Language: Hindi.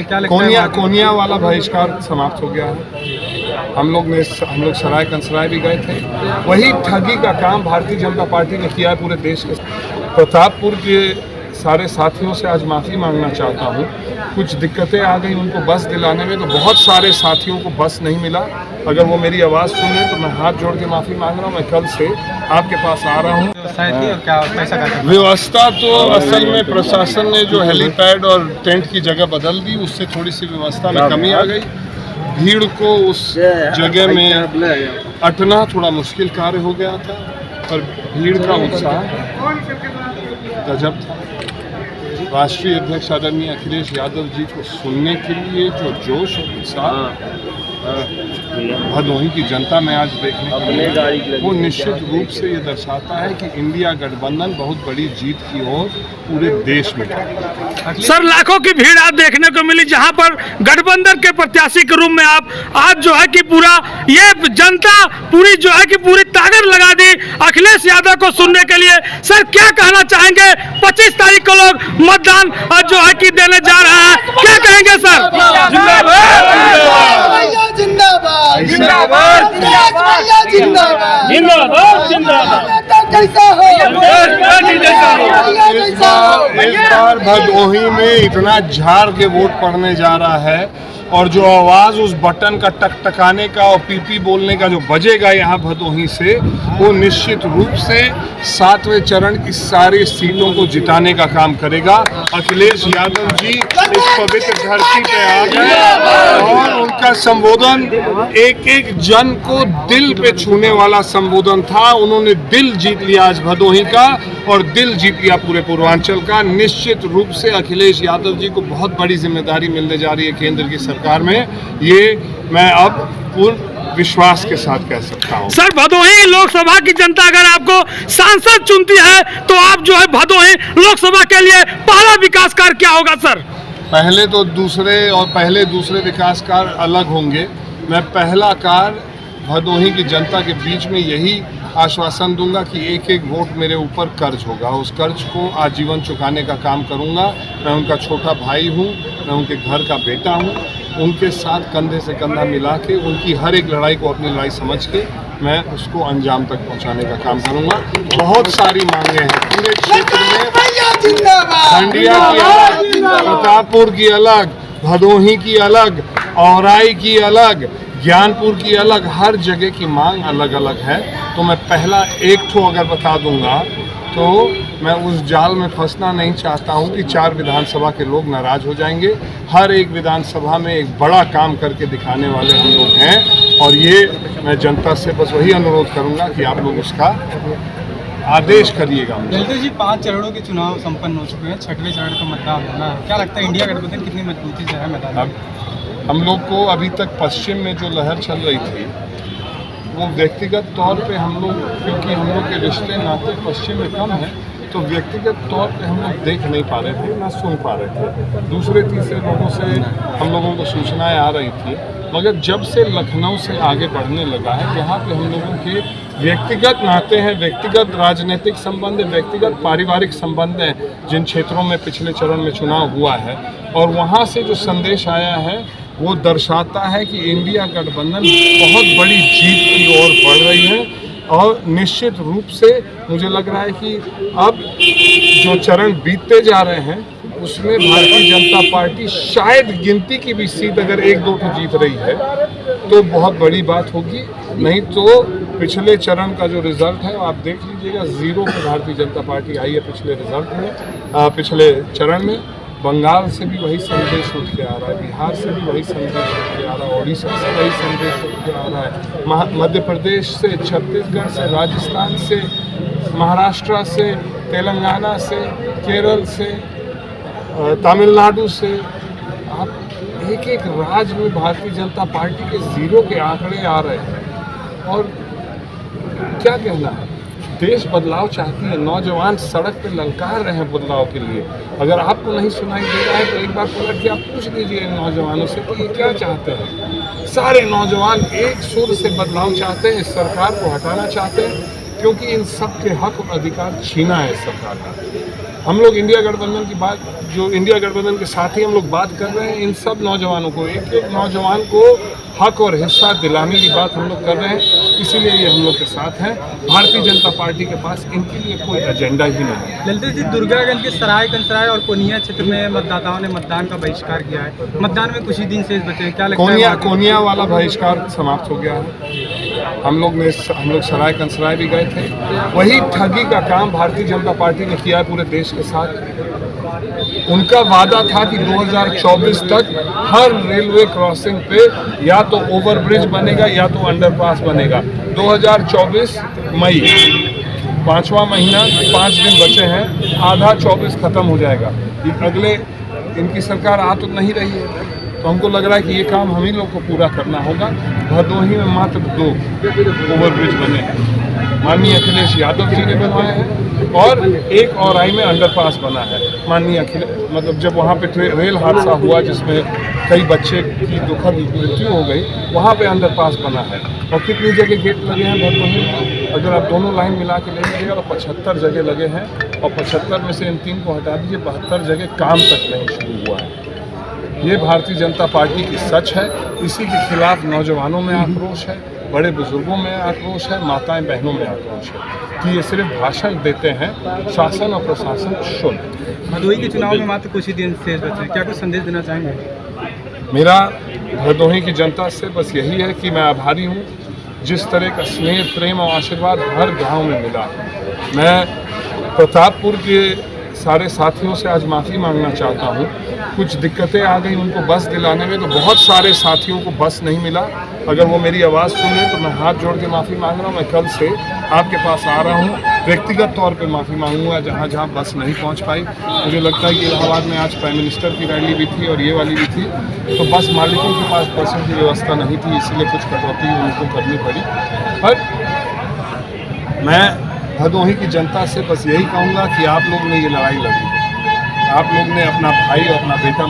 क्या लगता है? कोनिया वाला बहिष्कार समाप्त हो गया है। हम लोग सराय कंसराय भी गए थे। वही ठगी का काम भारतीय जनता पार्टी ने किया है पूरे देश के। प्रतापपुर के सारे साथियों से आज माफ़ी मांगना चाहता हूँ। कुछ दिक्कतें आ गई उनको बस दिलाने में, तो बहुत सारे साथियों को बस नहीं मिला। अगर वो मेरी आवाज़ सुन लें तो मैं हाथ जोड़ के माफ़ी मांग रहा हूँ। मैं कल से आपके पास आ रहा हूँ। व्यवस्था तो असल में प्रशासन ने जो हेलीपैड और टेंट की जगह बदल दी, उससे थोड़ी सी व्यवस्था में कमी आ गई। भीड़ को उस जगह में अटना थोड़ा मुश्किल कार्य हो गया था, पर भीड़ का उत्साह गजब था। राष्ट्रीय अध्यक्ष आदरणीय अखिलेश यादव जी को सुनने के लिए जो जोश और उत्साह भदोही की जनता में आज देखने को मिला, वो निश्चित रूप से ये दर्शाता है कि इंडिया गठबंधन बहुत बड़ी जीत की ओर पूरे देश में है। सर, लाखों की भीड़ आप देखने को मिली, जहां पर गठबंधन के प्रत्याशी के रूप में आप आज जो है कि पूरा ये जनता पूरी जो है कि पूरी ताकत लगा दी अखिलेश यादव को सुनने के लिए। सर, क्या कहना चाहेंगे? 25 तारीख को लोग मतदान जो है कि देने जा रहे हैं, क्या कहेंगे सर? जिंदाबाद जिंदाबाद जिंदाबाद जिंदाबाद जिंदाबाद। कैसा हो इस बार भदोही में इतना झाड़ के वोट पड़ने जा रहा है, और जो आवाज़ उस बटन का टकटकाने का और पीपी बोलने का जो बजेगा यहाँ भदोही से, वो निश्चित रूप से 7वें चरण की सारी सीटों को जिताने का काम करेगा। अखिलेश यादव जी इस पवित्र धरती पे आ गए और उनका संबोधन एक एक जन को दिल पे छूने वाला संबोधन था। उन्होंने दिल जीत लिया आज भदोही का, और दिल जीत लिया पूरे पूर्वांचल का। निश्चित रूप से अखिलेश यादव जी को बहुत बड़ी जिम्मेदारी मिलने जा रही है केंद्र की सरकार में, ये मैं अब पूर्ण विश्वास के साथ कह सकता हूँ। सर, भदोही लोकसभा की जनता अगर आपको सांसद चुनती है तो आप जो है भदोही लोकसभा के लिए पहला विकास कार्य क्या होगा सर? पहले तो पहले दूसरे विकास कार्य अलग होंगे। मैं पहला कार्य भदोही की जनता के बीच में यही आश्वासन दूंगा कि एक एक वोट मेरे ऊपर कर्ज होगा, उस कर्ज को आजीवन चुकाने का काम करूंगा। मैं उनका छोटा भाई हूं, मैं उनके घर का बेटा हूं। उनके साथ कंधे से कंधा मिला के उनकी हर एक लड़ाई को अपनी लड़ाई समझ के मैं उसको अंजाम तक पहुंचाने का काम करूंगा। बहुत सारी मांगे हैं पूरे क्षेत्र में, खंडिया की अलग, प्रतापपुर की अलग, भदोही की अलग, औराई की अलग, ज्ञानपुर की अलग, हर जगह की मांग अलग अलग है। तो मैं पहला एक ठो अगर बता दूंगा तो मैं उस जाल में फंसना नहीं चाहता हूं कि 4 विधानसभा के लोग नाराज हो जाएंगे। हर एक विधानसभा में एक बड़ा काम करके दिखाने वाले हम लोग हैं, और ये मैं जनता से बस वही अनुरोध करूंगा कि आप लोग उसका आदेश करिएगा। जल्दी जी 5 चरणों के चुनाव संपन्न हो चुके हैं, 6वें चरण का मतदान होना है। क्या लगता है इंडिया गठबंधन कितनी मजबूती से है मैदान? हम लोग को अभी तक पश्चिम में जो लहर चल रही थी, वो व्यक्तिगत तौर पे हम लोग, क्योंकि हम लोग के रिश्ते नाते पश्चिम में कम हैं, तो व्यक्तिगत तौर पे हम लोग देख नहीं पा रहे थे, ना सुन पा रहे थे। दूसरे तीसरे लोगों से हम लोगों को सूचनाएं आ रही थी, मगर जब से लखनऊ से आगे बढ़ने लगा है, जहाँ पे हम लोगों के व्यक्तिगत नाते हैं, व्यक्तिगत राजनीतिक संबंध है, व्यक्तिगत पारिवारिक संबंध हैं, जिन क्षेत्रों में पिछले चरण में चुनाव हुआ है, और वहाँ से जो संदेश आया है वो दर्शाता है कि इंडिया गठबंधन बहुत बड़ी जीत की ओर बढ़ रही है। और निश्चित रूप से मुझे लग रहा है कि अब जो चरण बीतते जा रहे हैं उसमें भारतीय जनता पार्टी शायद गिनती की भी सीट अगर 1-2 तो जीत रही है तो बहुत बड़ी बात होगी। नहीं तो पिछले चरण का जो रिजल्ट है आप देख लीजिएगा, 0 पे भारतीय जनता पार्टी आई है पिछले रिजल्ट में, पिछले चरण में। बंगाल से भी वही संदेश उठ के आ रहा है, बिहार से भी वही संदेश उठ के आ रहा है, ओडिशा से वही संदेश उठ के आ रहा है, मध्य प्रदेश से, छत्तीसगढ़ से, राजस्थान से, महाराष्ट्र से, तेलंगाना से, केरल से, तमिलनाडु से। आप एक एक राज्य में भारतीय जनता पार्टी के 0 के आंकड़े आ रहे हैं। और क्या कहना है, देश बदलाव चाहती है, नौजवान सड़क पे ललकार रहे हैं बदलाव के लिए। अगर आपको नहीं सुनाई दे रहा है तो एक बार पलट के आप पूछ लीजिए इन नौजवानों से कि ये क्या चाहते हैं। सारे नौजवान एक सुर से बदलाव चाहते हैं, इस सरकार को हटाना चाहते हैं, क्योंकि इन सब के हक और अधिकार छीना है इस सरकार का। हम लोग इंडिया गठबंधन की बात, जो इंडिया गठबंधन के साथ ही हम लोग बात कर रहे हैं, इन सब नौजवानों को, एक एक नौजवान को हक और हिस्सा दिलाने की बात हम लोग कर रहे हैं। इसीलिए ये हम लोग के साथ हैं। भारतीय जनता पार्टी के पास इनके लिए कोई एजेंडा ही नहीं है। ललित जी, दुर्गागंज के सराय कंसराय और कोनिया क्षेत्र में मतदाताओं ने मतदान का बहिष्कार किया है। मतदान में कुछ ही दिन शेष बचे हैं, क्या लगता है? कोनिया वाला बहिष्कार समाप्त हो गया है। हम लोग सराय कंसराय भी गए थे। वही ठगी का काम भारतीय जनता पार्टी ने किया है पूरे देश के साथ। उनका वादा था कि 2024 तक हर रेलवे क्रॉसिंग पे या तो ओवरब्रिज बनेगा या तो अंडरपास बनेगा। 2024 मई, 5वां महीना, 5 दिन बचे हैं, आधा 24 खत्म हो जाएगा। अगले इनकी सरकार आ तो नहीं रही है, तो हमको लग रहा है कि ये काम हम ही लोग को पूरा करना होगा। भदोही में मात्र 2 ओवरब्रिज बने हैं, माननीय अखिलेश यादव जी ने बनवाए हैं, और एक औराई में अंडरपास बना है। माननीय मतलब जब वहाँ पे रेल हादसा हुआ जिसमें कई बच्चे की दुखद मृत्यु हो गई, वहाँ पे अंडरपास बना है। और कितनी जगह गेट लगे हैं भदोही में, अगर आप दोनों लाइन मिला के ले लीजिएगा तो 75 जगह लगे हैं, और 75 में से इन 3 को हटा दीजिए, 72 जगह काम तक नहीं शुरू हुआ है। ये भारतीय जनता पार्टी की सच है। इसी के खिलाफ नौजवानों में आक्रोश है, बड़े बुजुर्गों में आक्रोश है, माताएं बहनों में आक्रोश है कि ये सिर्फ भाषण देते हैं, शासन और प्रशासन शुल्क। भदोही के चुनाव में मात्र कुछ ही दिन शेष बचे हैं, क्या कुछ संदेश देना चाहेंगे? मेरा भदोही की जनता से बस यही है कि मैं आभारी हूँ। जिस तरह का स्नेह, प्रेम और आशीर्वाद हर गांव में मिला। मैं प्रतापपुर के सारे साथियों से आज माफ़ी मांगना चाहता हूँ। कुछ दिक्कतें आ गई उनको बस दिलाने में, तो बहुत सारे साथियों को बस नहीं मिला। अगर वो मेरी आवाज़ सुन लें तो मैं हाथ जोड़ के माफ़ी मांग रहा हूँ। मैं कल से आपके पास आ रहा हूँ, व्यक्तिगत तौर पे माफ़ी मांगूंगा जहाँ जहाँ बस नहीं पहुँच पाई। मुझे लगता है कि इलाहाबाद में आज प्राइम मिनिस्टर की रैली भी थी और ये वाली भी थी, तो बस मालिकों के पास बसों की व्यवस्था नहीं थी, इसलिए कुछ कटौती उनको करनी पड़ी। पर मैं भदोही की जनता से बस यही कहूँगा कि आप लोग ने ये लड़ाई लड़ी, आप लोग ने अपना भाई और अपना बेटा